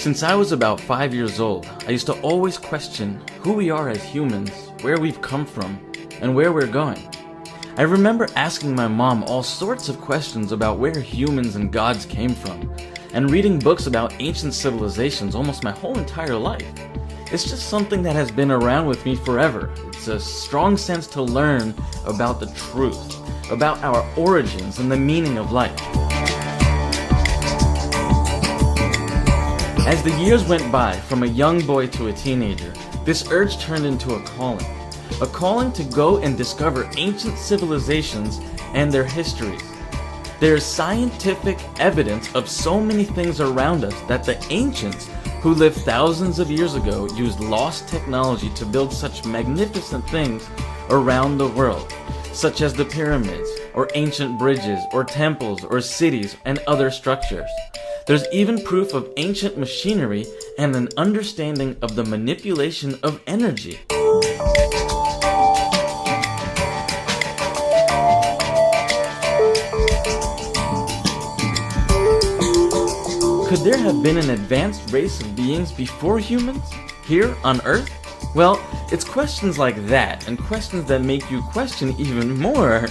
Since I was about 5 years old, I used to always question who we are as humans, where we've come from, and where we're going. I remember asking my mom all sorts of questions about where humans and gods came from, and reading books about ancient civilizations almost my whole entire life. It's just something that has been around with me forever. It's a strong sense to learn about the truth, about our origins and the meaning of life. As the years went by, from a young boy to a teenager, this urge turned into a calling to go and discover ancient civilizations and their histories. There is scientific evidence of so many things around us that the ancients, who lived thousands of years ago, used lost technology to build such magnificent things around the world, such as the pyramids, or ancient bridges, or temples, or cities, and other structures. There's even proof of ancient machinery and an understanding of the manipulation of energy. Could there have been an advanced race of beings before humans, here on Earth? Well, it's questions like that, and questions that make you question even more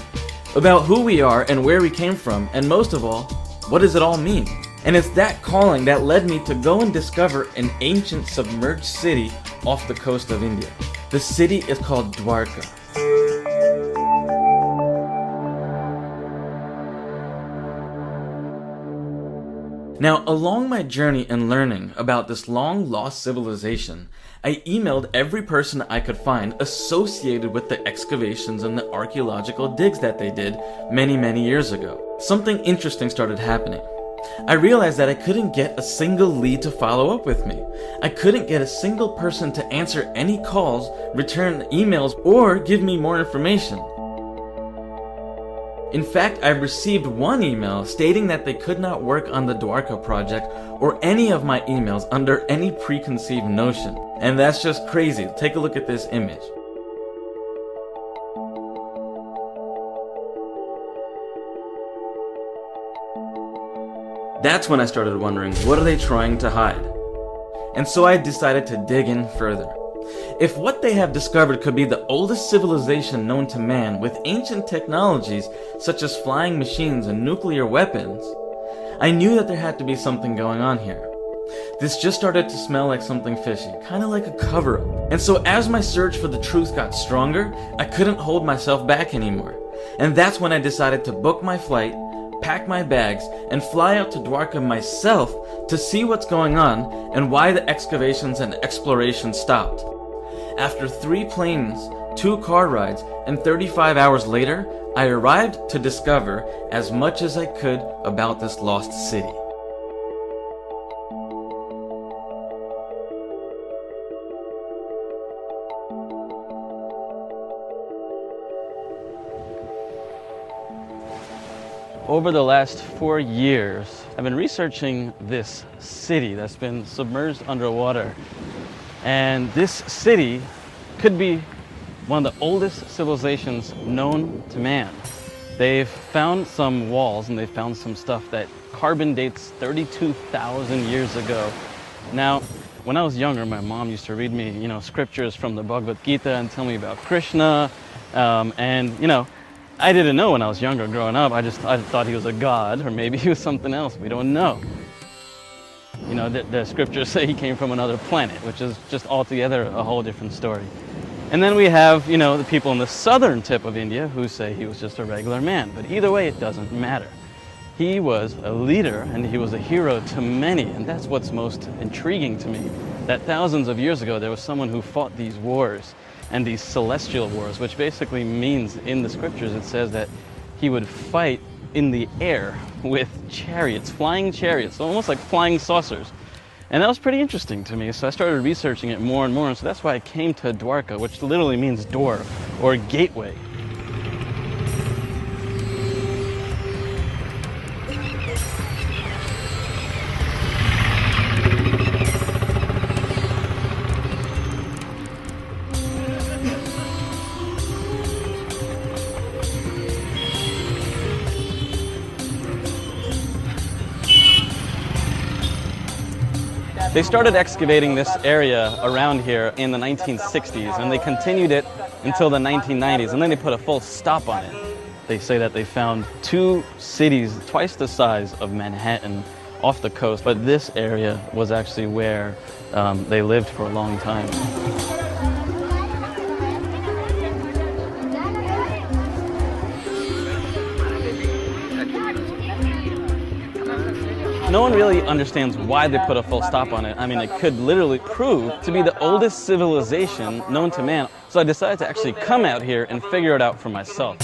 about who we are and where we came from, and most of all, what does it all mean? And it's that calling that led me to go and discover an ancient submerged city off the coast of India. The city is called Dwarka. Now, along my journey in learning about this long-lost civilization, I emailed every person I could find associated with the excavations and the archaeological digs that they did many years ago. Something interesting started happening. I realized that I couldn't get a single lead to follow up with me. I couldn't get a single person to answer any calls, return emails, or give me more information. In fact, I received one email stating that they could not work on the Dwarka project or any of my emails under any preconceived notion. And that's just crazy. Take a look at this image. That's when I started wondering, what are they trying to hide? And so I decided to dig in further. If what they have discovered could be the oldest civilization known to man with ancient technologies such as flying machines and nuclear weapons, I knew that there had to be something going on here. This just started to smell like something fishy, kind of like a cover-up. And so as my search for the truth got stronger, I couldn't hold myself back anymore. And that's when I decided to book my flight, pack my bags, and fly out to Dwarka myself to see what's going on and why the excavations and exploration stopped. After 3 planes, 2 car rides, and 35 hours later, I arrived to discover as much as I could about this lost city. Over the last 4 years, I've been researching this city that's been submerged underwater. And this city could be one of the oldest civilizations known to man. They've found some walls and they found some stuff that carbon dates 32,000 years ago. Now, when I was younger, my mom used to read me, scriptures from the Bhagavad Gita and tell me about Krishna. I didn't know when I was younger growing up. I thought he was a god, or maybe he was something else. We don't know. The scriptures say he came from another planet, which is just altogether a whole different story. And then we have, the people in the southern tip of India who say he was just a regular man. But either way, it doesn't matter. He was a leader and he was a hero to many. And that's what's most intriguing to me, that thousands of years ago, there was someone who fought these wars and these celestial wars, which basically means in the scriptures, it says that he would fight in the air with chariots, flying chariots, almost like flying saucers. And that was pretty interesting to me, so I started researching it more and more, and so that's why I came to Dwarka, which literally means door or gateway. They started excavating this area around here in the 1960s, and they continued it until the 1990s, and then they put a full stop on it. They say that they found 2 cities twice the size of Manhattan off the coast, but this area was actually where they lived for a long time. No one really understands why they put a full stop on it. I mean, it could literally prove to be the oldest civilization known to man. So I decided to actually come out here and figure it out for myself.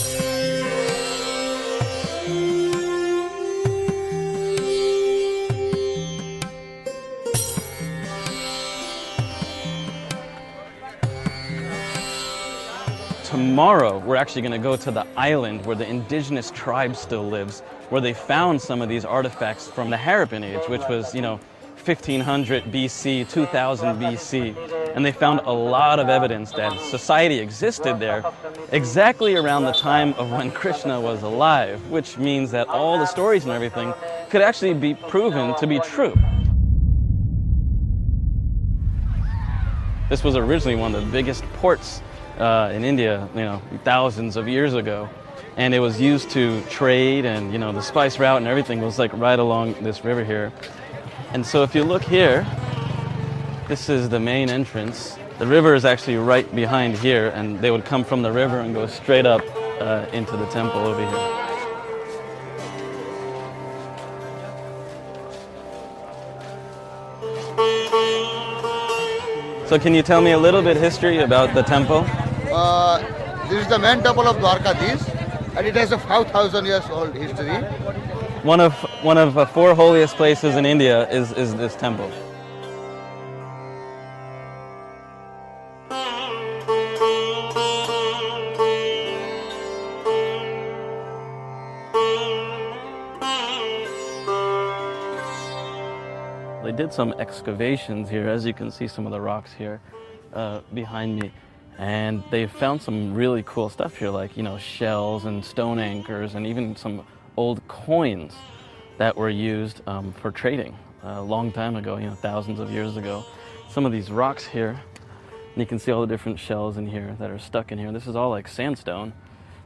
Tomorrow, we're actually going to go to the island where the indigenous tribe still lives, where they found some of these artifacts from the Harappan Age, which was, 1500 BC, 2000 BC. And they found a lot of evidence that society existed there exactly around the time of when Krishna was alive, which means that all the stories and everything could actually be proven to be true. This was originally one of the biggest ports in India, thousands of years ago. And it was used to trade, and the spice route and everything was like right along this river here. And so if you look here, this is the main entrance. The river is actually right behind here, and they would come from the river and go straight up into the temple over here. So can you tell me a little bit history about the temple? This is the main temple of Dwarka, and it has a 5,000 years old history. One of 4 holiest places in India is this temple. They did some excavations here, as you can see some of the rocks here behind me. And they found some really cool stuff here, like, shells and stone anchors, and even some old coins that were used for trading a long time ago, thousands of years ago. Some of these rocks here, and you can see all the different shells in here that are stuck in here. This is all like sandstone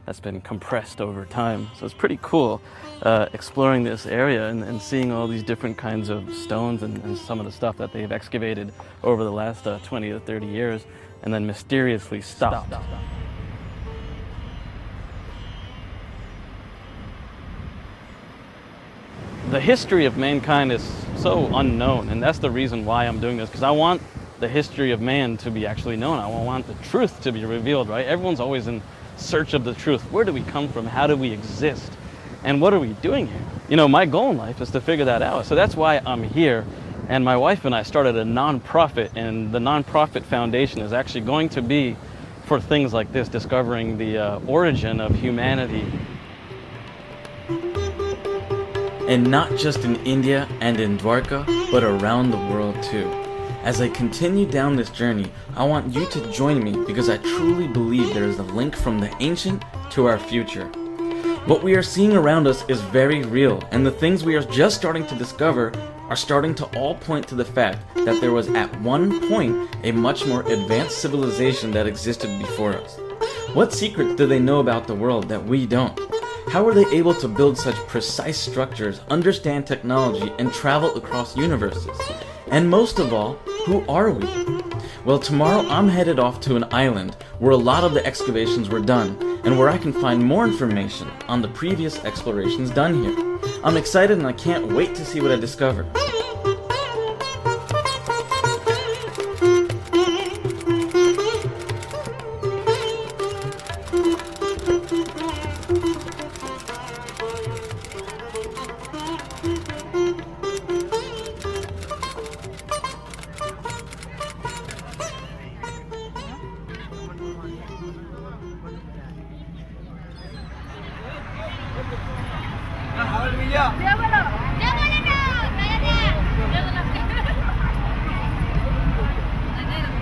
that's been compressed over time. So it's pretty cool exploring this area and seeing all these different kinds of stones and some of the stuff that they've excavated over the last 20 to 30 years. And then mysteriously stopped. The history of mankind is so unknown, and that's the reason why I'm doing this, because I want the history of man to be actually known. I want the truth to be revealed, right? Everyone's always in search of the truth. Where do we come from? How do we exist? And what are we doing here? My goal in life is to figure that out. So that's why I'm here. And my wife and I started a nonprofit, and the nonprofit foundation is actually going to be for things like this, discovering the origin of humanity. And not just in India and in Dwarka, but around the world too. As I continue down this journey, I want you to join me because I truly believe there is a link from the ancient to our future. What we are seeing around us is very real, and the things we are just starting to discover are starting to all point to the fact that there was at one point a much more advanced civilization that existed before us. What secrets do they know about the world that we don't? How were they able to build such precise structures, understand technology, and travel across universes? And most of all, who are we? Well, tomorrow I'm headed off to an island where a lot of the excavations were done, and where I can find more information on the previous explorations done here. I'm excited and I can't wait to see what I discover.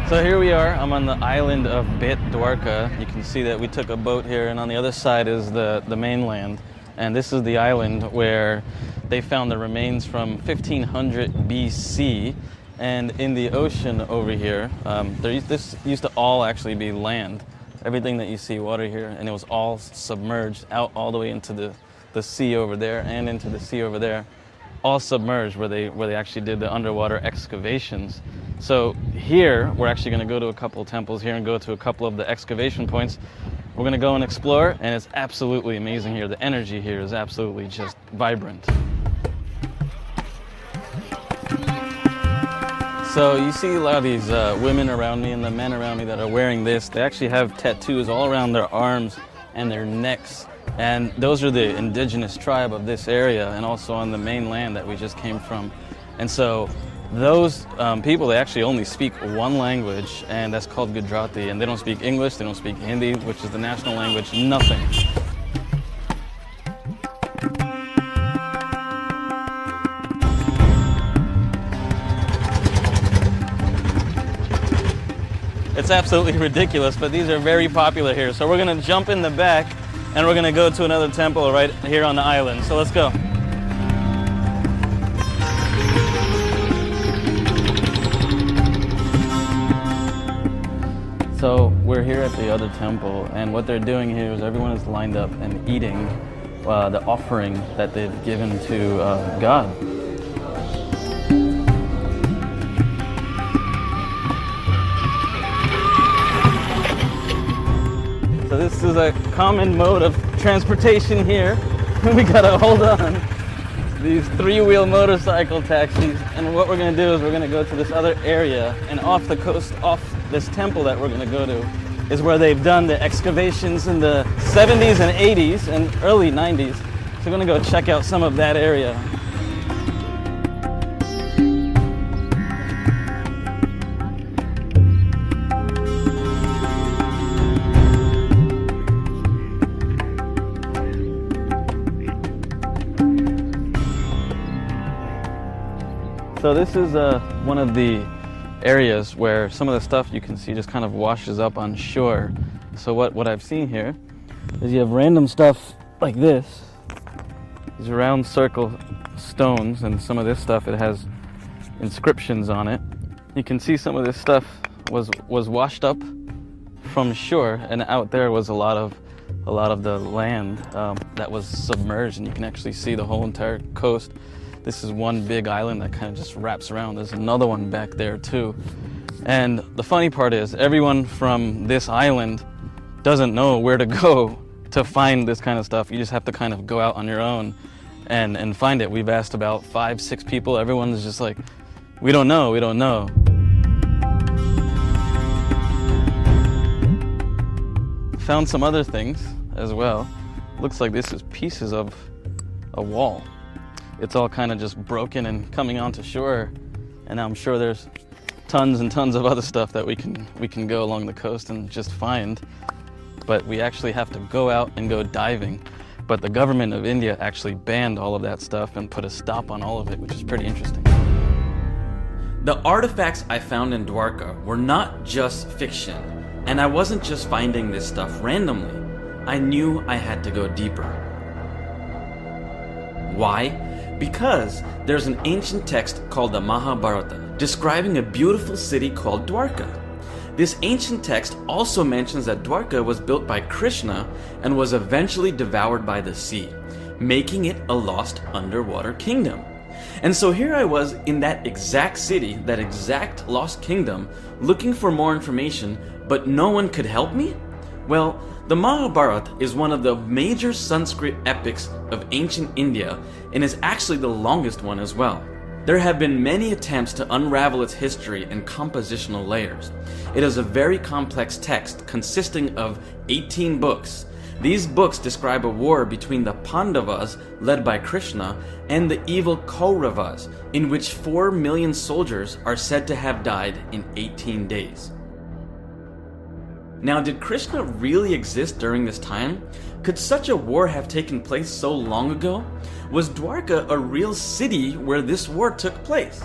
So here we are, I'm on the island of Dwarka. You can see that we took a boat here, and on the other side is the mainland. And this is the island where they found the remains from 1500 BC. And in the ocean over here, this used to all actually be land. Everything that you see water here, and it was all submerged out all the way into the sea over there and into the sea over there, all submerged where they actually did the underwater excavations. So here, we're actually going to go to a couple temples here and go to a couple of the excavation points. We're going to go and explore, and it's absolutely amazing here. The energy here is absolutely just vibrant. So you see a lot of these women around me and the men around me that are wearing this. They actually have tattoos all around their arms and their necks. And those are the indigenous tribe of this area and also on the mainland that we just came from. And so those people, they actually only speak one language, and that's called Gujarati. And they don't speak English, they don't speak Hindi, which is the national language, nothing. It's absolutely ridiculous, but these are very popular here. So we're gonna jump in the back and we're gonna go to another temple right here on the island. So let's go. So we're here at the other temple, and what they're doing here is everyone is lined up and eating the offering that they've given to God. So this is a common mode of transportation here. We gotta hold on. These three-wheel motorcycle taxis. And what we're gonna do is we're gonna go to this other area, and off the coast, off this temple that we're gonna go to, is where they've done the excavations in the 70s and 80s and early 90s. So we're gonna go check out some of that area. So this is one of the areas where some of the stuff you can see just kind of washes up on shore. So what I've seen here is you have random stuff like this, these round circle stones, and some of this stuff, it has inscriptions on it. You can see some of this stuff was washed up from shore, and out there was a lot of the land that was submerged, and you can actually see the whole entire coast. This is one big island that kind of just wraps around. There's another one back there too. And the funny part is everyone from this island doesn't know where to go to find this kind of stuff. You just have to kind of go out on your own and find it. We've asked about 5-6 people. Everyone is just like, we don't know, we don't know. Found some other things as well. Looks like this is pieces of a wall. It's all kind of just broken and coming onto shore, and I'm sure there's tons and tons of other stuff that we can go along the coast and just find, but we actually have to go out and go diving. But the government of India actually banned all of that stuff and put a stop on all of it, which is pretty interesting. The artifacts I found in Dwarka were not just fiction, and I wasn't just finding this stuff randomly. I knew I had to go deeper. Why? Because there's an ancient text called the Mahabharata describing a beautiful city called Dwarka. This ancient text also mentions that Dwarka was built by Krishna and was eventually devoured by the sea, making it a lost underwater kingdom. And so here I was in that exact city, that exact lost kingdom, looking for more information, but no one could help me? Well, the Mahabharata is one of the major Sanskrit epics of ancient India and is actually the longest one as well. There have been many attempts to unravel its history and compositional layers. It is a very complex text consisting of 18 books. These books describe a war between the Pandavas, led by Krishna, and the evil Kauravas, in which 4 million soldiers are said to have died in 18 days. Now, did Krishna really exist during this time? Could such a war have taken place so long ago? Was Dwarka a real city where this war took place?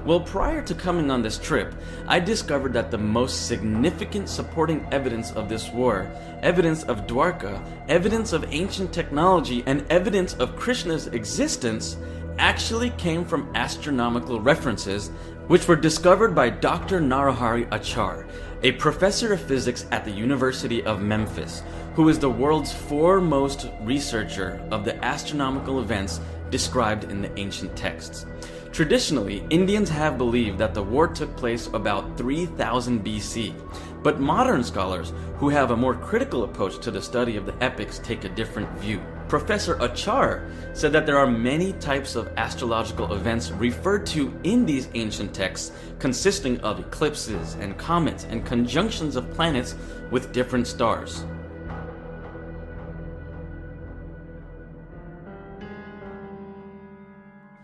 Well, prior to coming on this trip, I discovered that the most significant supporting evidence of this war, evidence of Dwarka, evidence of ancient technology, and evidence of Krishna's existence actually came from astronomical references which were discovered by Dr. Narahari Achar, a professor of physics at the University of Memphis, who is the world's foremost researcher of the astronomical events described in the ancient texts. Traditionally, Indians have believed that the war took place about 3000 BC, but modern scholars who have a more critical approach to the study of the epics take a different view. Professor Achar said that there are many types of astrological events referred to in these ancient texts, consisting of eclipses and comets and conjunctions of planets with different stars.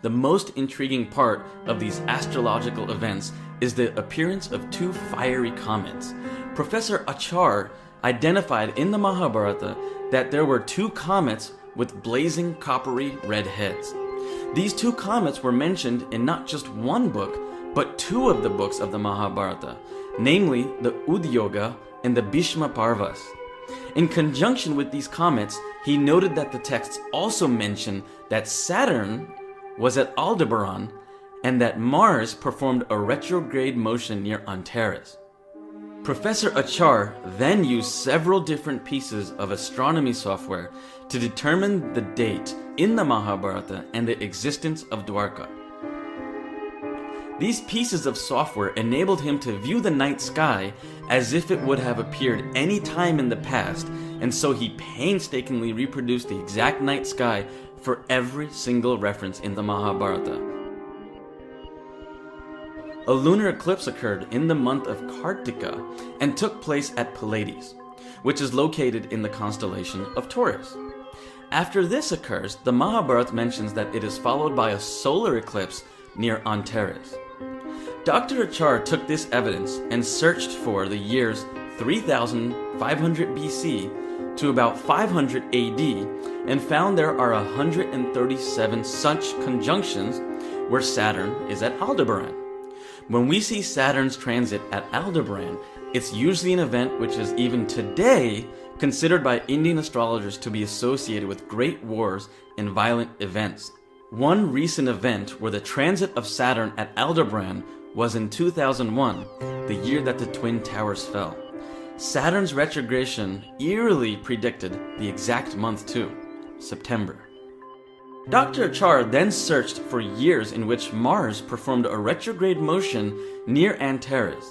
The most intriguing part of these astrological events is the appearance of two fiery comets. Professor Achar identified in the Mahabharata that there were two comets with blazing coppery red heads. These two comets were mentioned in not just one book, but two of the books of the Mahabharata, namely the Udyoga and the Bhishma Parvas. In conjunction with these comets, he noted that the texts also mention that Saturn was at Aldebaran and that Mars performed a retrograde motion near Antares. Professor Achar then used several different pieces of astronomy software to determine the date in the Mahabharata and the existence of Dwarka. These pieces of software enabled him to view the night sky as if it would have appeared any time in the past, and so he painstakingly reproduced the exact night sky for every single reference in the Mahabharata. A lunar eclipse occurred in the month of Kartika and took place at Pleiades, which is located in the constellation of Taurus. After this occurs, the Mahabharata mentions that it is followed by a solar eclipse near Antares. Dr. Achar took this evidence and searched for the years 3500 BC to about 500 AD and found there are 137 such conjunctions where Saturn is at Aldebaran. When we see Saturn's transit at Aldebaran, it's usually an event which is even today considered by Indian astrologers to be associated with great wars and violent events. One recent event where the transit of Saturn at Aldebaran was in 2001, the year that the Twin Towers fell. Saturn's retrogression eerily predicted the exact month too, September. Dr. Achar then searched for years in which Mars performed a retrograde motion near Antares.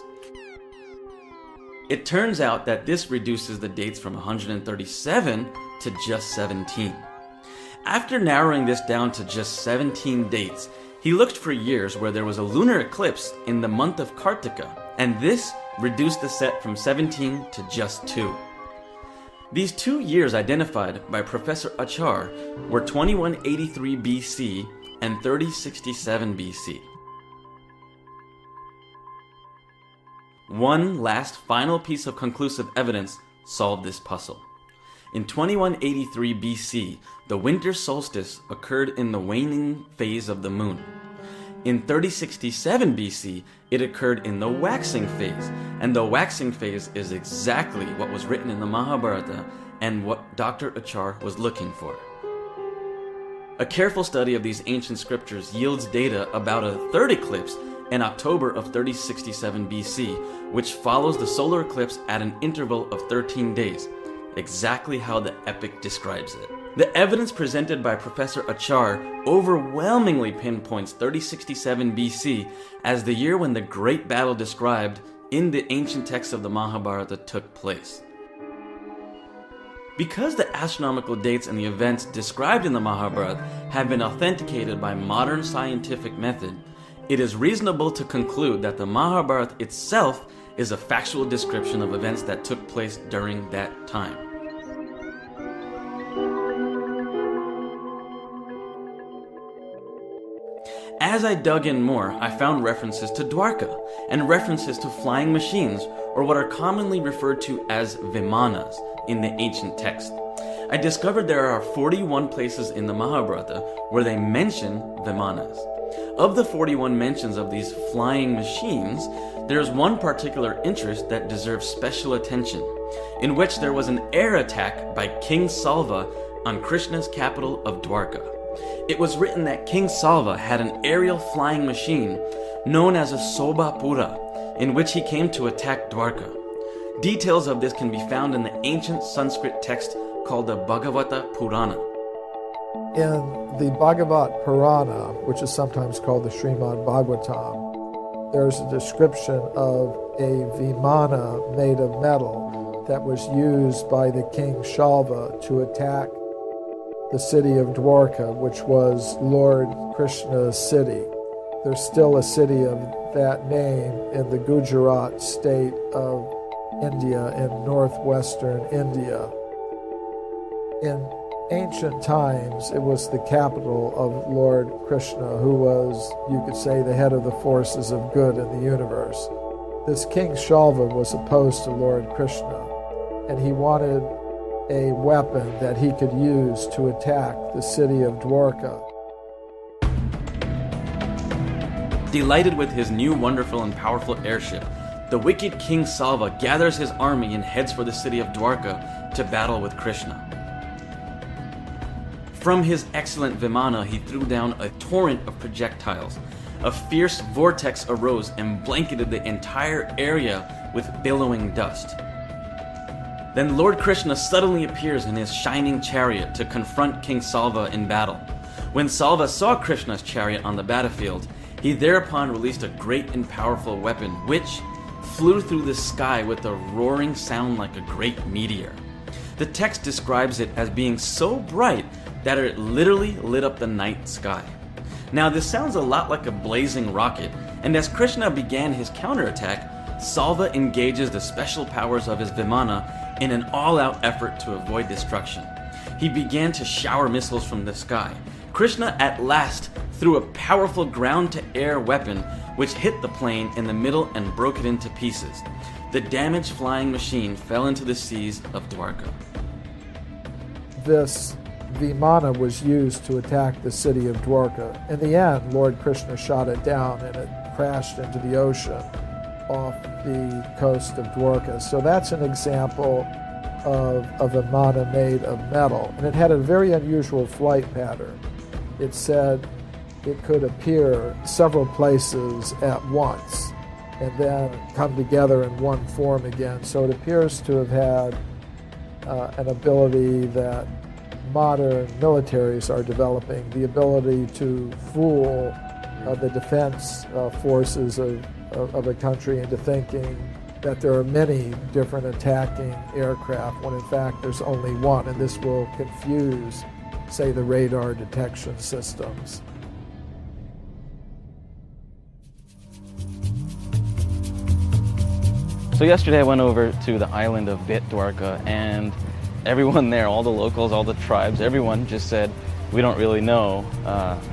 It turns out that this reduces the dates from 137 to just 17. After narrowing this down to just 17 dates, he looked for years where there was a lunar eclipse in the month of Kartika, and this reduced the set from 17 to just 2. These 2 years identified by Professor Achar were 2183 BC and 3067 BC. One last final piece of conclusive evidence solved this puzzle. In 2183 BC, the winter solstice occurred in the waning phase of the moon. In 3067 BC, it occurred in the waxing phase, and the waxing phase is exactly what was written in the Mahabharata and what Dr. Achar was looking for. A careful study of these ancient scriptures yields data about a third eclipse in October of 3067 BC, which follows the solar eclipse at an interval of 13 days, exactly how the epic describes it. The evidence presented by Professor Achar overwhelmingly pinpoints 3067 BC as the year when the great battle described in the ancient texts of the Mahabharata took place. Because the astronomical dates and the events described in the Mahabharata have been authenticated by modern scientific method, it is reasonable to conclude that the Mahabharata itself is a factual description of events that took place during that time. As I dug in more, I found references to Dwarka and references to flying machines, or what are commonly referred to as vimanas in the ancient text. I discovered there are 41 places in the Mahabharata where they mention vimanas. Of the 41 mentions of these flying machines, there is one particular interest that deserves special attention, in which there was an air attack by King Salva on Krishna's capital of Dwarka. It was written that King Salva had an aerial flying machine known as a Sobhapura, in which he came to attack Dwarka. Details of this can be found in the ancient Sanskrit text called the Bhagavata Purana. In the Bhagavat Purana, which is sometimes called the Srimad Bhagavatam, there's a description of a vimana made of metal that was used by the king Shalva to attack the city of Dwarka, which was Lord Krishna's city. There's still a city of that name in the Gujarat state of India, in northwestern India. In ancient times, it was the capital of Lord Krishna, who was, you could say, the head of the forces of good in the universe. This King Shalva was opposed to Lord Krishna, and he wanted a weapon that he could use to attack the city of Dwarka. Delighted with his new wonderful and powerful airship, the wicked King Salva gathers his army and heads for the city of Dwarka to battle with Krishna. From his excellent vimana, he threw down a torrent of projectiles. A fierce vortex arose and blanketed the entire area with billowing dust. Then Lord Krishna suddenly appears in his shining chariot to confront King Salva in battle. When Salva saw Krishna's chariot on the battlefield, he thereupon released a great and powerful weapon, which flew through the sky with a roaring sound like a great meteor. The text describes it as being so bright that it literally lit up the night sky. Now this sounds a lot like a blazing rocket, and as Krishna began his counterattack, Salva engages the special powers of his vimana in an all-out effort to avoid destruction. He began to shower missiles from the sky. Krishna at last threw a powerful ground-to-air weapon which hit the plane in the middle and broke it into pieces. The damaged flying machine fell into the seas of Dwarka. This vimana was used to attack the city of Dwarka. In the end, Lord Krishna shot it down and it crashed into the ocean off the coast of Dwarka. So that's an example of a vimana made of metal. And it had a very unusual flight pattern. It said it could appear several places at once and then come together in one form again. So it appears to have had an ability that modern militaries are developing, the ability to fool the defense forces of a country into thinking that there are many different attacking aircraft when in fact there's only one, and this will confuse, say, the radar detection systems. So yesterday I went over to the island of Dwarka, and everyone there, all the locals, all the tribes, everyone just said, we don't really know,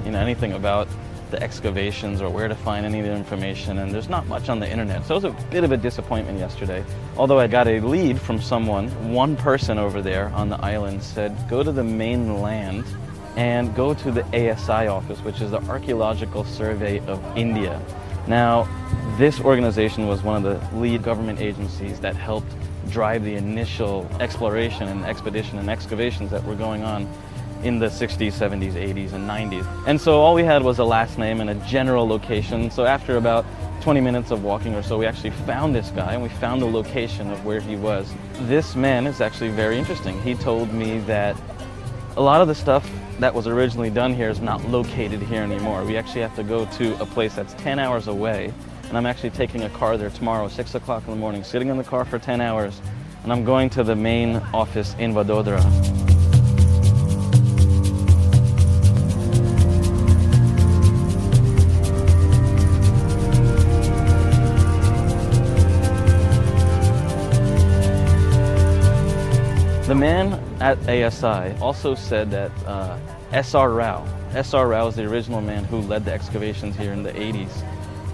anything about the excavations or where to find any of the information, and there's not much on the internet. So it was a bit of a disappointment yesterday. Although I got a lead from someone, one person over there on the island said, go to the mainland and go to the ASI office, which is the Archaeological Survey of India. Now, this organization was one of the lead government agencies that helped drive the initial exploration and expedition and excavations that were going on in the 60s, 70s, 80s, and 90s. And so all we had was a last name and a general location. So after about 20 minutes of walking or so, we actually found this guy and we found the location of where he was. This man is actually very interesting. He told me that a lot of the stuff that was originally done here is not located here anymore. We actually have to go to a place that's 10 hours away, and I'm actually taking a car there tomorrow, 6 o'clock in the morning, sitting in the car for 10 hours, and I'm going to the main office in Vadodara. The man at ASI also said that S.R. Rao is the original man who led the excavations here in the 80s,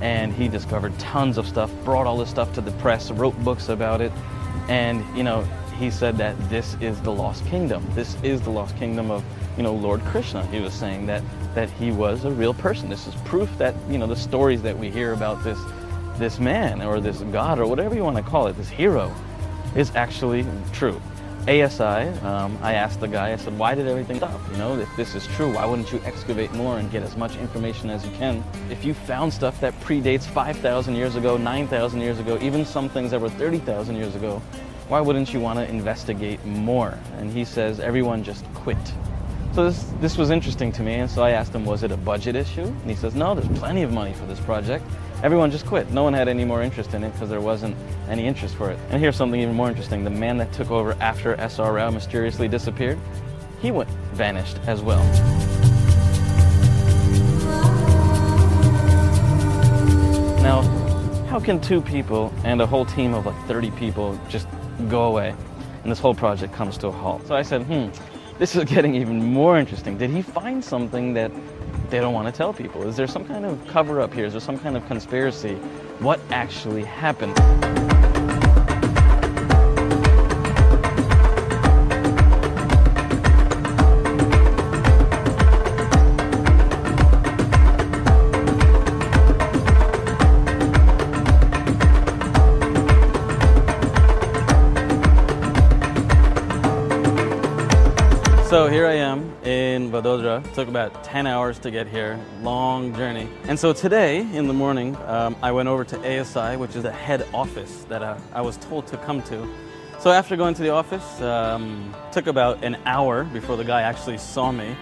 and he discovered tons of stuff, brought all this stuff to the press, wrote books about it, and he said that this is the lost kingdom. This is the lost kingdom of Lord Krishna. He was saying that he was a real person. This is proof that the stories that we hear about this man or this god or whatever you want to call it, this hero, is actually true. ASI, I asked the guy, I said, why did everything stop? You know, if this is true, why wouldn't you excavate more and get as much information as you can? If you found stuff that predates 5,000 years ago, 9,000 years ago, even some things that were 30,000 years ago, why wouldn't you want to investigate more? And he says, everyone just quit. So this was interesting to me, and so I asked him, was it a budget issue? And he says, no, there's plenty of money for this project. Everyone just quit. No one had any more interest in it because there wasn't any interest for it. And here's something even more interesting. The man that took over after S.R. Rao mysteriously disappeared, he vanished as well. Now, how can 2 people and a whole team of like 30 people just go away and this whole project comes to a halt? So I said, this is getting even more interesting. Did he find something that they don't want to tell people? Is there some kind of cover-up here? Is there some kind of conspiracy? What actually happened? So here I am in Vadodara. It took about 10 hours to get here, long journey. And so today in the morning, I went over to ASI, which is the head office that I was told to come to. So after going to the office, took about an hour before the guy actually saw me.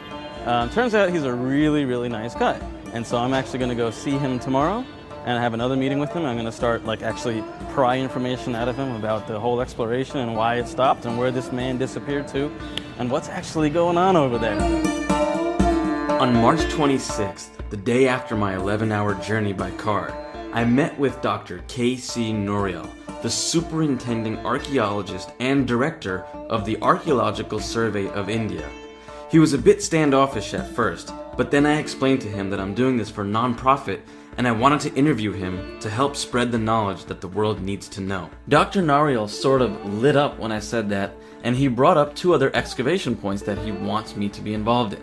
Turns out he's a really, really nice guy. And so I'm actually gonna go see him tomorrow and have another meeting with him. I'm gonna start actually pry information out of him about the whole exploration and why it stopped and where this man disappeared to and what's actually going on over there. On March 26th, the day after my 11-hour journey by car, I met with Dr. K.C. Noriel, the superintending archaeologist and director of the Archaeological Survey of India. He was a bit standoffish at first, but then I explained to him that I'm doing this for non-profit and I wanted to interview him to help spread the knowledge that the world needs to know. Dr. Nariel sort of lit up when I said that, and he brought up 2 other excavation points that he wants me to be involved in.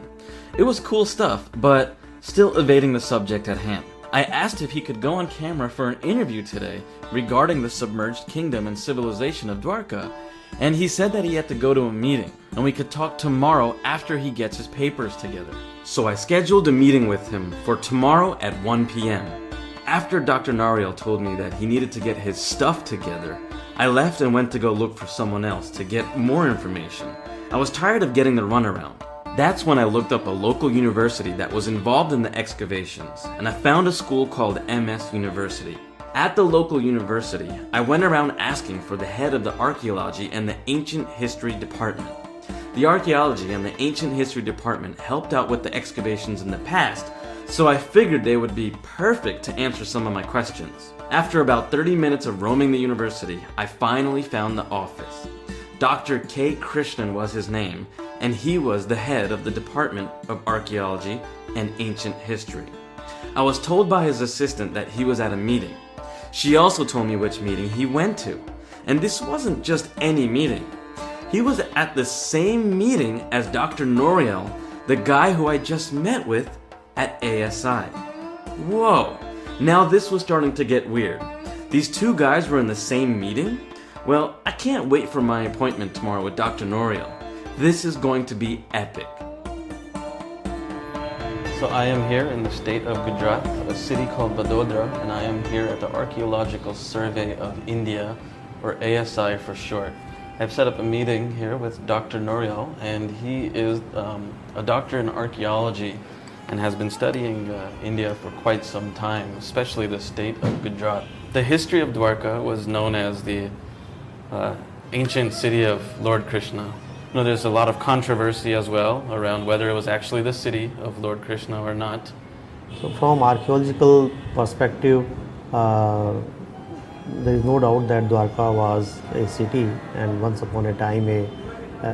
It was cool stuff, but still evading the subject at hand. I asked if he could go on camera for an interview today regarding the submerged kingdom and civilization of Dwarka, and he said that he had to go to a meeting, and we could talk tomorrow after he gets his papers together. So I scheduled a meeting with him for tomorrow at 1 p.m. After Dr. Nariel told me that he needed to get his stuff together, I left and went to go look for someone else to get more information. I was tired of getting the runaround. That's when I looked up a local university that was involved in the excavations, and I found a school called MS University. At the local university, I went around asking for the head of the archaeology and the ancient history department. The archaeology and the ancient history department helped out with the excavations in the past, so I figured they would be perfect to answer some of my questions. After about 30 minutes of roaming the university, I finally found the office. Dr. K. Krishnan was his name, and he was the head of the Department of Archaeology and Ancient History. I was told by his assistant that he was at a meeting. She also told me which meeting he went to, and this wasn't just any meeting. He was at the same meeting as Dr. Noriel, the guy who I just met with at ASI. Whoa! Now this was starting to get weird. These 2 guys were in the same meeting? Well, I can't wait for my appointment tomorrow with Dr. Noriel. This is going to be epic. So I am here in the state of Gujarat, a city called Vadodara, and I am here at the Archaeological Survey of India, or ASI for short. I've set up a meeting here with Dr. Noriel, and he is a doctor in archaeology and has been studying India for quite some time, especially the state of Gujarat. The history of Dwarka was known as the ancient city of Lord Krishna. You know, there's a lot of controversy as well around whether it was actually the city of Lord Krishna or not. So from archaeological perspective, there is no doubt that Dwarka was a city, and once upon a time a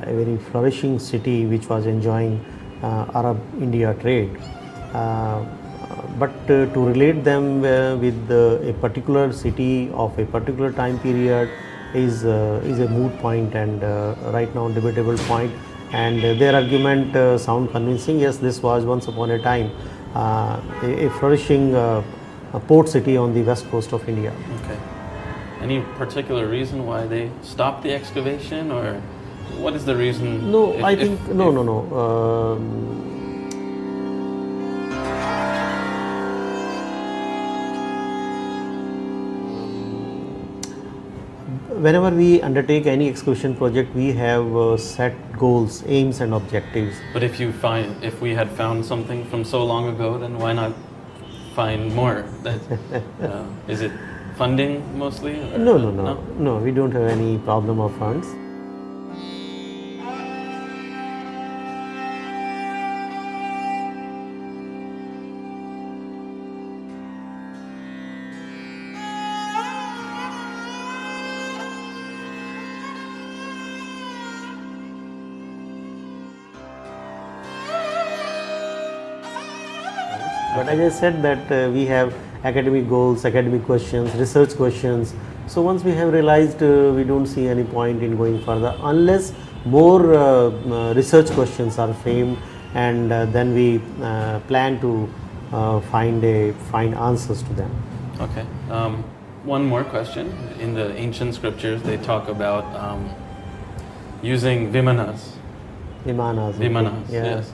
very flourishing city which was enjoying Arab-India trade. But to relate them with a particular city of a particular time period is a moot point and right now debatable point, and their argument sound convincing. Yes, this was once upon a time a flourishing port city on the west coast of India. Okay. Any particular reason why they stopped the excavation, or what is the reason? No, if- I if- think if- no. Whenever we undertake any excavation project, we have set goals, aims, and objectives. But if we had found something from so long ago, then why not find more? Is it funding mostly? Or No. We don't have any problem of funds. But as I said that we have academic goals, academic questions, research questions. So once we have realized we don't see any point in going further unless more research questions are framed, and then we plan to find answers to them. Okay. One more question. In the ancient scriptures, they talk about using vimanas. Vimanas. Vimanas, Yeah. yes.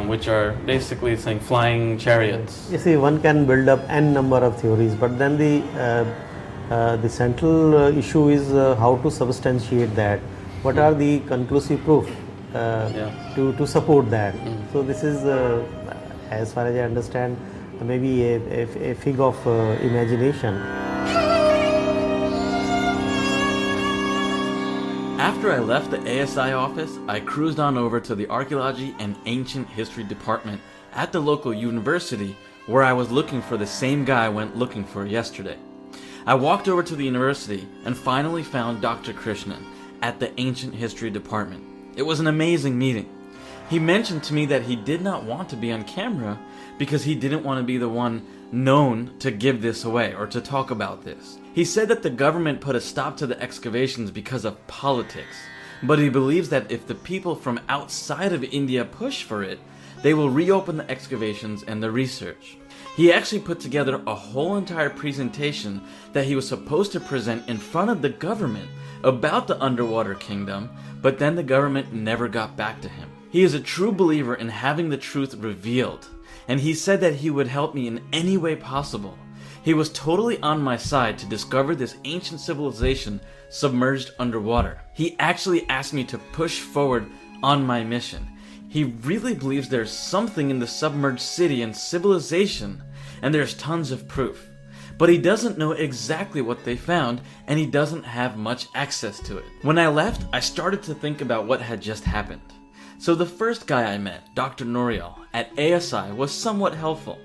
Which are basically saying flying chariots. You see, one can build up n number of theories, but then the central issue is how to substantiate that. What are the conclusive proof to support that? So this is, as far as I understand, maybe a fig of imagination. After I left the ASI office, I cruised on over to the Archaeology and Ancient History department at the local university where I was looking for the same guy I went looking for yesterday. I walked over to the university and finally found Dr. Krishna at the Ancient History department. It was an amazing meeting. He mentioned to me that he did not want to be on camera because he didn't want to be the one known to give this away or to talk about this. He said that the government put a stop to the excavations because of politics, but he believes that if the people from outside of India push for it, they will reopen the excavations and the research. He actually put together a whole entire presentation that he was supposed to present in front of the government about the underwater kingdom, but then the government never got back to him. He is a true believer in having the truth revealed, and he said that he would help me in any way possible. He was totally on my side to discover this ancient civilization submerged underwater. He actually asked me to push forward on my mission. He really believes there's something in the submerged city and civilization, and there's tons of proof. But he doesn't know exactly what they found, and he doesn't have much access to it. When I left, I started to think about what had just happened. So the first guy I met, Dr. Noriel, at ASI was somewhat helpful.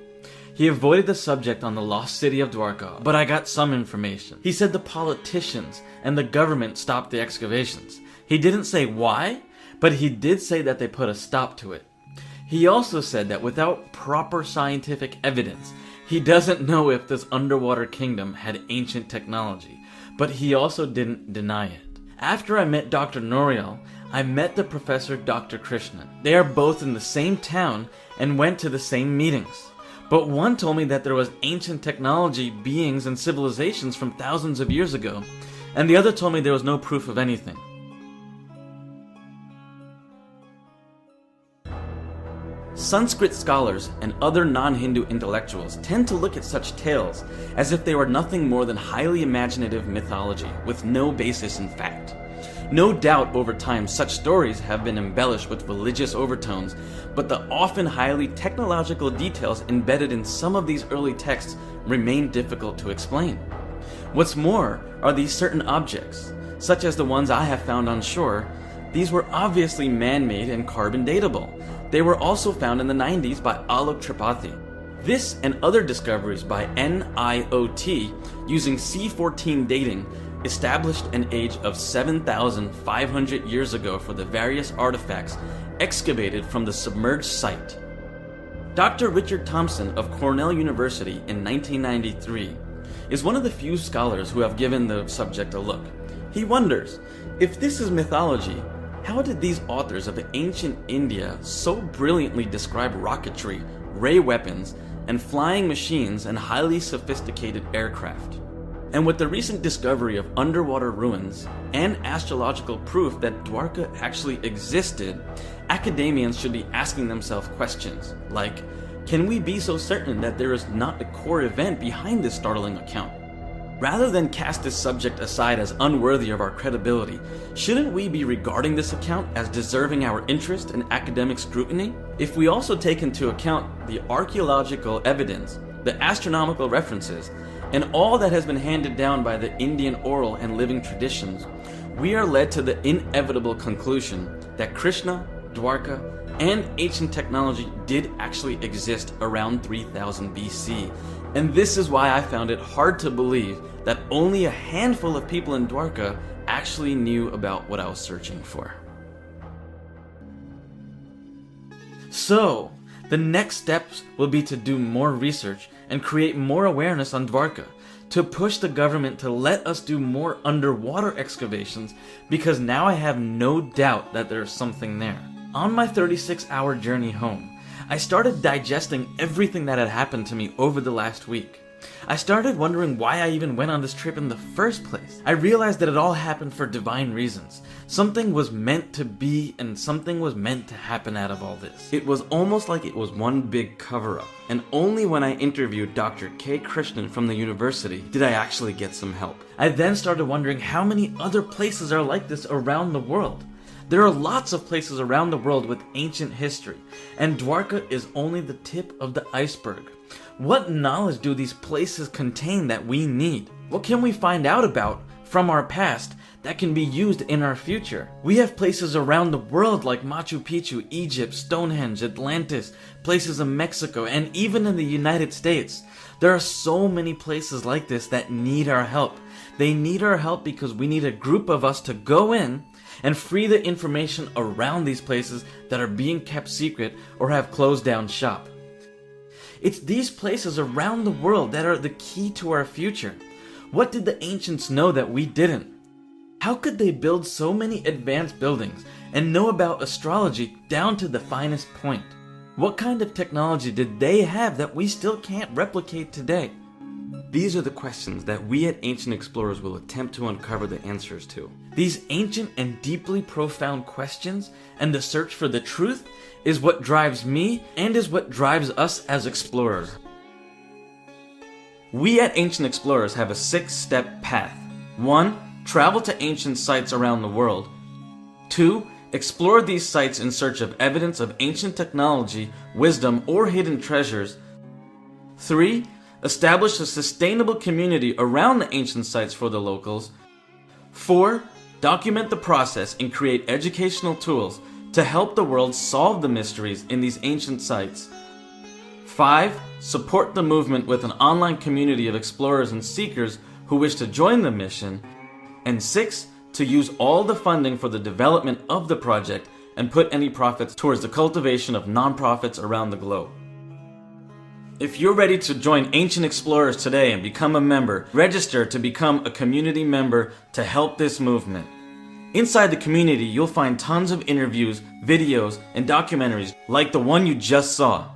He avoided the subject on the lost city of Dwarka, but I got some information. He said the politicians and the government stopped the excavations. He didn't say why, but he did say that they put a stop to it. He also said that without proper scientific evidence, he doesn't know if this underwater kingdom had ancient technology, but he also didn't deny it. After I met Dr. Noriel, I met the professor Dr. Krishna. They are both in the same town and went to the same meetings. But one told me that there was ancient technology, beings, and civilizations from thousands of years ago, and the other told me there was no proof of anything. Sanskrit scholars and other non-Hindu intellectuals tend to look at such tales as if they were nothing more than highly imaginative mythology with no basis in fact. No doubt over time such stories have been embellished with religious overtones, but the often highly technological details embedded in some of these early texts remain difficult to explain. What's more are these certain objects, such as the ones I have found on shore. These were obviously man-made and carbon datable. They were also found in the 90s by Alok Tripathi. This and other discoveries by NIOT using C14 dating established an age of 7,500 years ago for the various artifacts excavated from the submerged site. Dr. Richard Thompson of Cornell University in 1993 is one of the few scholars who have given the subject a look. He wonders, if this is mythology, how did these authors of ancient India so brilliantly describe rocketry, ray weapons, and flying machines and highly sophisticated aircraft? And with the recent discovery of underwater ruins and astrological proof that Dwarka actually existed, academians should be asking themselves questions like, can we be so certain that there is not a core event behind this startling account? Rather than cast this subject aside as unworthy of our credibility, shouldn't we be regarding this account as deserving our interest and academic scrutiny? If we also take into account the archaeological evidence, the astronomical references, and all that has been handed down by the Indian oral and living traditions, we are led to the inevitable conclusion that Krishna, Dwarka, and ancient technology did actually exist around 3000 BC. And this is why I found it hard to believe that only a handful of people in Dwarka actually knew about what I was searching for. So, the next steps will be to do more research and create more awareness on Dwarka, to push the government to let us do more underwater excavations, because now I have no doubt that there's something there. On my 36-hour journey home, I started digesting everything that had happened to me over the last week. I started wondering why I even went on this trip in the first place. I realized that it all happened for divine reasons. Something was meant to be and something was meant to happen out of all this. It was almost like it was one big cover-up, and only when I interviewed Dr. K. Krishna from the university did I actually get some help. I then started wondering how many other places are like this around the world. There are lots of places around the world with ancient history, and Dwarka is only the tip of the iceberg. What knowledge do these places contain that we need? What can we find out about from our past that can be used in our future? We have places around the world like Machu Picchu, Egypt, Stonehenge, Atlantis, places in Mexico, and even in the United States. There are so many places like this that need our help. They need our help because we need a group of us to go in and free the information around these places that are being kept secret or have closed down shop. It's these places around the world that are the key to our future. What did the ancients know that we didn't? How could they build so many advanced buildings and know about astrology down to the finest point? What kind of technology did they have that we still can't replicate today? These are the questions that we at Ancient Explorers will attempt to uncover the answers to. These ancient and deeply profound questions and the search for the truth is what drives me and is what drives us as explorers. We at Ancient Explorers have a 6-step path. 1. Travel to ancient sites around the world. 2. Explore these sites in search of evidence of ancient technology, wisdom, or hidden treasures. 3. Establish a sustainable community around the ancient sites for the locals. 4. Document the process and create educational tools to help the world solve the mysteries in these ancient sites. 5. Support the movement with an online community of explorers and seekers who wish to join the mission. And 6. To use all the funding for the development of the project and put any profits towards the cultivation of nonprofits around the globe. If you're ready to join Ancient Explorers today and become a member, register to become a community member to help this movement. Inside the community, you'll find tons of interviews, videos, and documentaries like the one you just saw.